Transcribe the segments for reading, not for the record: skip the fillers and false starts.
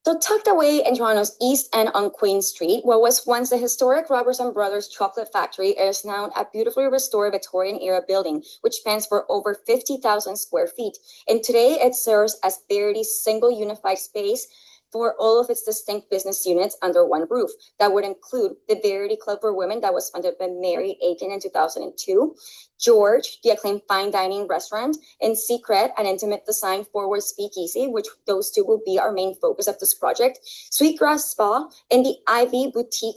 So tucked away in Toronto's East End on Queen Street, what was once the historic Roberts and Brothers chocolate factory is now a beautifully restored Victorian-era building, which spans for over 50,000 square feet. And today it serves as Verity's single unified space for all of its distinct business units under one roof. That would include the Verity Club for Women that was founded by Mary Aiken in 2002, George, the acclaimed fine dining restaurant, and Secrette, an intimate design forward speakeasy, which those two will be our main focus of this project, Sweetgrass Spa, and the Ivy Boutique.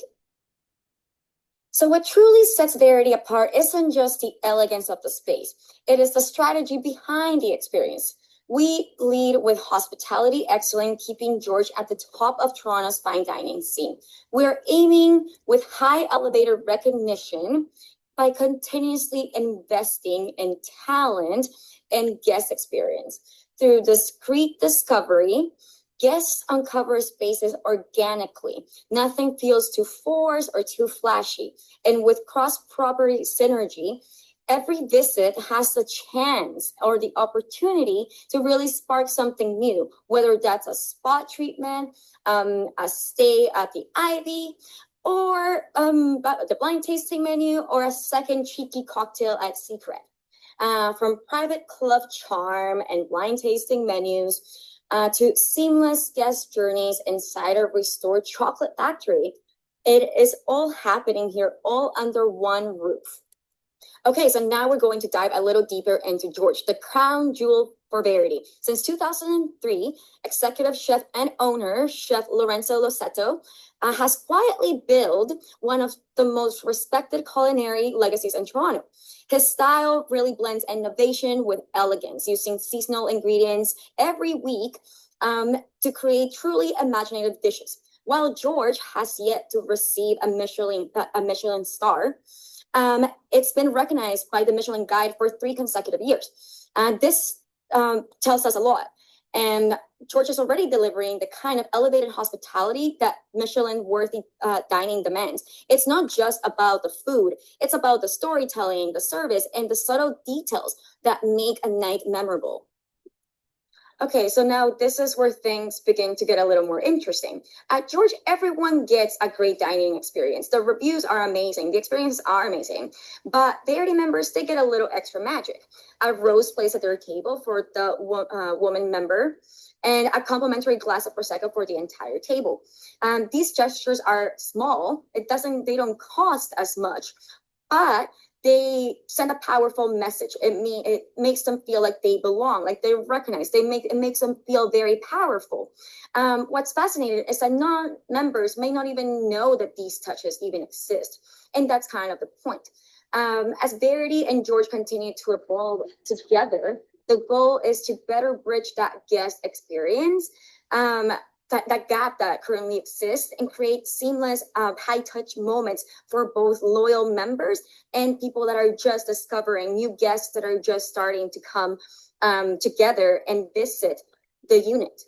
So what truly sets Verity apart isn't just the elegance of the space, it is the strategy behind the experience. We lead with hospitality excellence, keeping George at the top of Toronto's fine dining scene. We're aiming with high elevator recognition by continuously investing in talent and guest experience. Through discreet discovery, guests uncover spaces organically. Nothing feels too forced or too flashy. And with cross-property synergy, every visit has the chance or the opportunity to really spark something new, whether that's a spa treatment, a stay at the Ivy, or the blind tasting menu, or a second cheeky cocktail at Secrette. From private club charm and blind tasting menus to seamless guest journeys inside a restored chocolate factory, it is all happening here, all under one roof. Okay, so now we're going to dive a little deeper into George, the crown jewel for Verity. Since 2003, executive chef and owner, Chef Lorenzo Losetto, has quietly built one of the most respected culinary legacies in Toronto. His style really blends innovation with elegance, using seasonal ingredients every week to create truly imaginative dishes. While George has yet to receive a Michelin star, it's been recognized by the Michelin Guide for 3 consecutive years. This tells us a lot. And George is already delivering the kind of elevated hospitality that Michelin-worthy dining demands. It's not just about the food. It's about the storytelling, the service, and the subtle details that make a night memorable. Okay, so now this is where things begin to get a little more interesting. At George, everyone gets a great dining experience. The reviews are amazing. The experiences are amazing. But Verity members, they get a little extra magic. A rose placed at their table for the woman member, and a complimentary glass of Prosecco for the entire table. These gestures are small. They don't cost as much, but they send a powerful message. It makes them feel like they belong, like they're recognized. It makes them feel very powerful. What's fascinating is that non-members may not even know that these touches even exist. And that's kind of the point. As Verity and George continue to evolve together, the goal is to better bridge that guest experience, that gap that currently exists, and create seamless high-touch moments for both loyal members and people that are just discovering, new guests that are just starting to come together and visit the unit.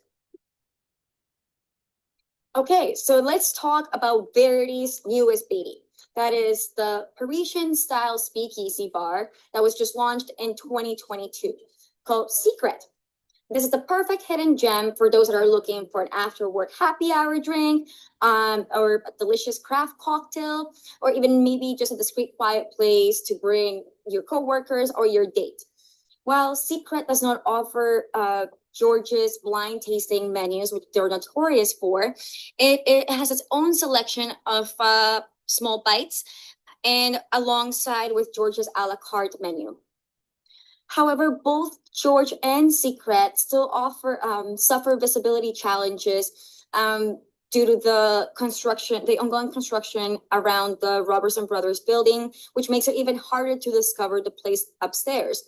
Okay, so let's talk about Verity's newest baby. That is the Parisian-style speakeasy bar that was just launched in 2022, called Secrette. This is the perfect hidden gem for those that are looking for an after-work happy hour drink, or a delicious craft cocktail, or even maybe just a discreet, quiet place to bring your coworkers or your date. While Secrette does not offer George's blind tasting menus, which they're notorious for, it has its own selection of small bites, and alongside with George's a la carte menu. However, both George and Secrette still suffer visibility challenges due to the ongoing construction around the Roberts and Brothers building, which makes it even harder to discover the place upstairs.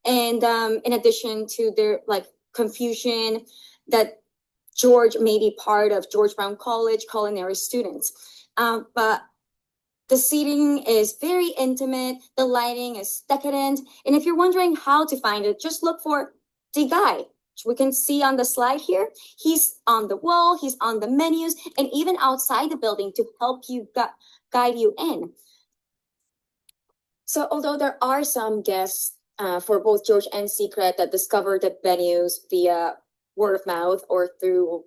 And in addition to their confusion that George may be part of George Brown College culinary students, but the seating is very intimate. The lighting is decadent. And if you're wondering how to find it, just look for the guy, which we can see on the slide here. He's on the wall, he's on the menus, and even outside the building to help you guide you in. So although there are some guests for both George and Secrette that discover the venues via word of mouth or through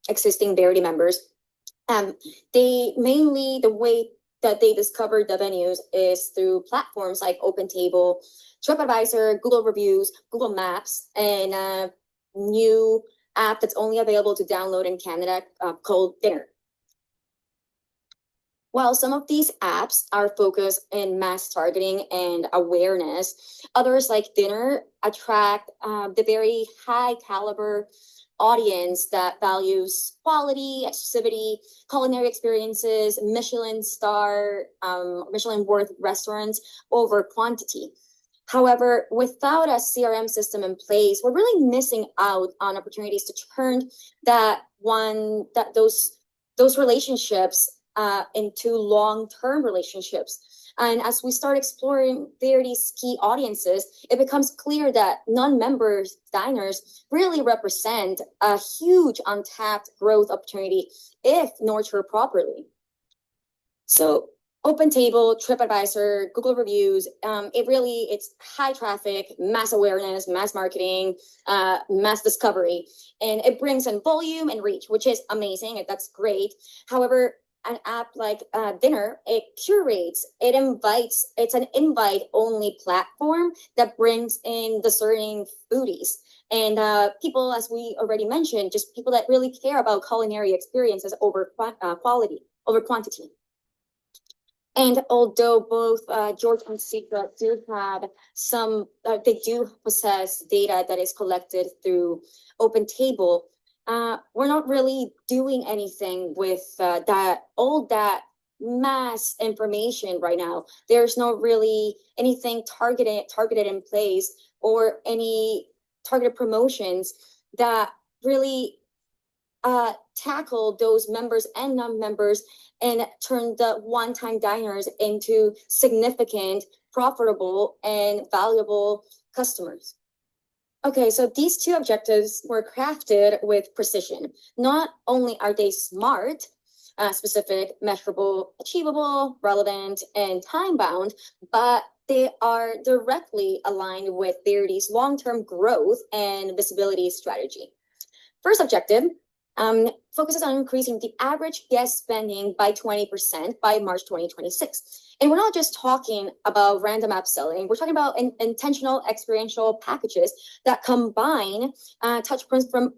existing Verity members. The way that they discovered the venues is through platforms like OpenTable, TripAdvisor, Google Reviews, Google Maps, and a new app that's only available to download in Canada called Dinner. While some of these apps are focused in mass targeting and awareness, others like Dinner attract the very high caliber audience that values quality, exclusivity, culinary experiences, Michelin worth restaurants over quantity. However, without a CRM system in place, we're really missing out on opportunities to turn those relationships into long-term relationships. And as we start exploring Verity's key audiences, it becomes clear that non-member diners really represent a huge untapped growth opportunity if nurtured properly. So OpenTable, TripAdvisor, Google Reviews, it's high traffic, mass awareness, mass marketing, mass discovery, and it brings in volume and reach, which is amazing. That's great. However, an app like Dinner, it curates, it invites, it's an invite-only platform that brings in discerning foodies. And people, as we already mentioned, just people that really care about culinary experiences over quality, over quantity. And although both George and Secrette do have they do possess data that is collected through OpenTable, we're not really doing anything with all that mass information right now. There's not really anything targeted in place or any targeted promotions that really tackle those members and non-members and turn the one-time diners into significant, profitable, and valuable customers. Okay, so these two objectives were crafted with precision. Not only are they smart, specific, measurable, achievable, relevant, and time-bound, but they are directly aligned with Verity's long-term growth and visibility strategy. First objective focuses on increasing the average guest spending by 20% by March 2026. And we're not just talking about random upselling. We're talking about intentional experiential packages that combine touch points from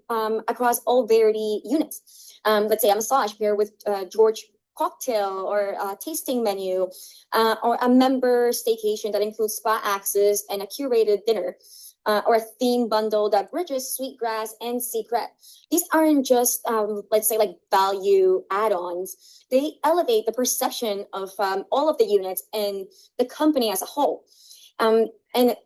across all Verity units. Let's say a massage pair with George cocktail or a tasting menu or a member staycation that includes spa access and a curated dinner. Or a theme bundle that bridges Sweetgrass and Secrette. These aren't just, let's say, like value add-ons. They elevate the perception of all of the units and the company as a whole, and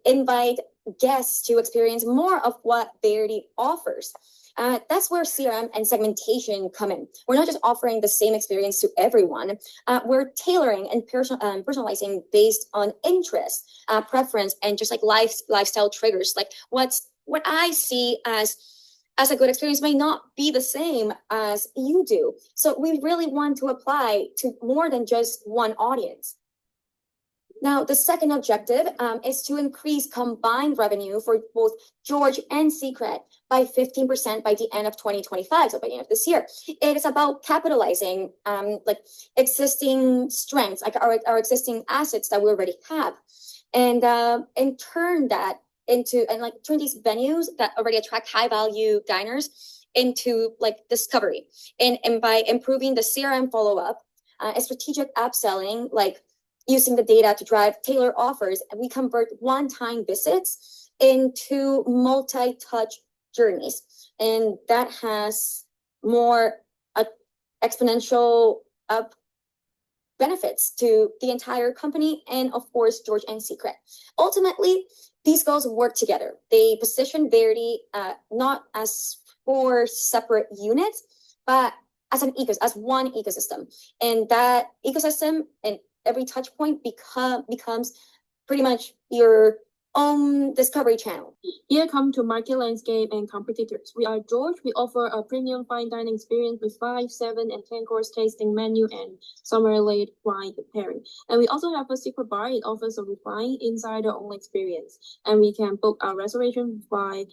invite guests to experience more of what Verity offers. That's where CRM and segmentation come in. We're not just offering the same experience to everyone. We're tailoring and personalizing based on interest, preference, and just like lifestyle triggers. Like what I see as a good experience may not be the same as you do. So we really want to apply to more than just one audience. Now, the second objective is to increase combined revenue for both George and Secrette by 15% by the end of 2025, so by the end of this year. It is about capitalizing like existing strengths, like our existing assets that we already have, and turn these venues that already attract high value diners into like discovery, and by improving the CRM follow-up, strategic upselling, like using the data to drive tailored offers, and we convert one-time visits into multi-touch journeys. And that has more exponential benefits to the entire company and, of course, George and Secrette. Ultimately, these goals work together. They position Verity not as 4 separate units, but as one ecosystem. And that ecosystem and every touch point becomes pretty much your Discovery Channel. Here come to market landscape and competitors. We are George. We offer a premium fine dining experience with 5, 7, and 10 course tasting menu and summer-late wine pairing. And we also have a secret bar. It offers a refined insider-only experience. And we can book our reservation by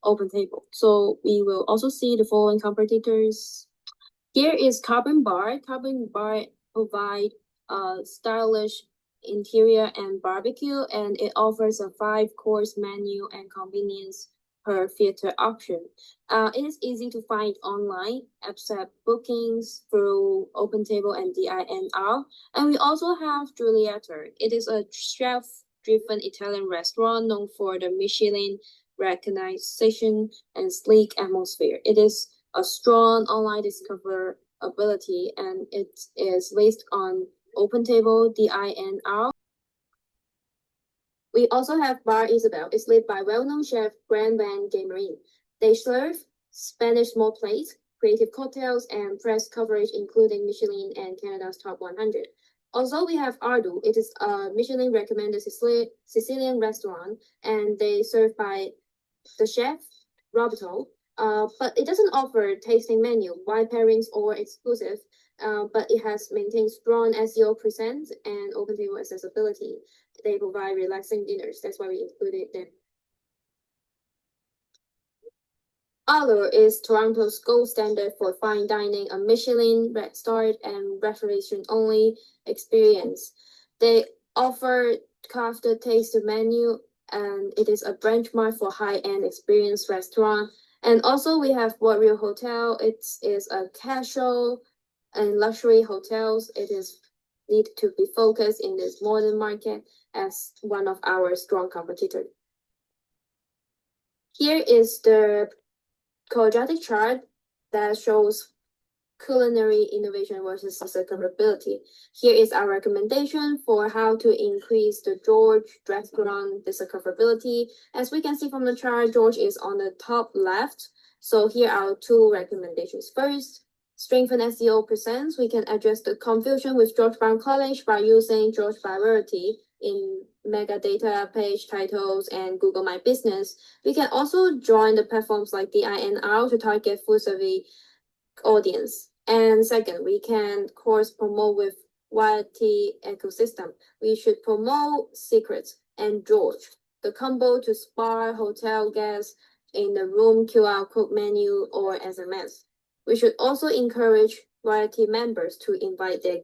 open table. So we will also see the following competitors. Here is Carbon Bar. Carbon Bar provide stylish interior and barbecue, and it offers a 5-course menu and convenience per theater option. It is easy to find online, accept bookings through OpenTable and DINR. And we also have Giulietta. It is a chef-driven Italian restaurant known for the Michelin recognition and sleek atmosphere. It is a strong online discoverability, and it is based on OpenTable, DINR. We also have Bar Isabel. It's led by well-known chef Gran Van Gamerin. They serve Spanish small plates, creative cocktails, and press coverage, including Michelin and Canada's Top 100. Also, we have Ardu. It is a Michelin-recommended Sicilian restaurant, and they serve by the chef, Roberto. But it doesn't offer tasting menu, wine pairings, or exclusive. But it has maintained strong SEO presence and open table accessibility. They provide relaxing dinners. That's why we included them. Allure is Toronto's gold standard for fine dining, a Michelin Red Star and reservation-only experience. They offer crafted taste menu, and it is a benchmark for high-end experience restaurant. And also we have Warrior Hotel. It is a casual and luxury hotels. It is need to be focused in this modern market as one of our strong competitors. Here is the quadratic chart that shows culinary innovation versus discoverability. Here is our recommendation for how to increase the George restaurant discoverability. As we can see from the chart, George is on the top left. So here are 2 recommendations. First, strengthen SEO presence. We can address the confusion with George Brown College by using George Variety in metadata, page titles, and Google My Business. We can also join the platforms like DINR to target food survey audience. And second, we can course promote with YT ecosystem. We should promote Secrette and George, the combo to spa hotel guests in the room QR code menu or SMS. We should also encourage YT members to invite their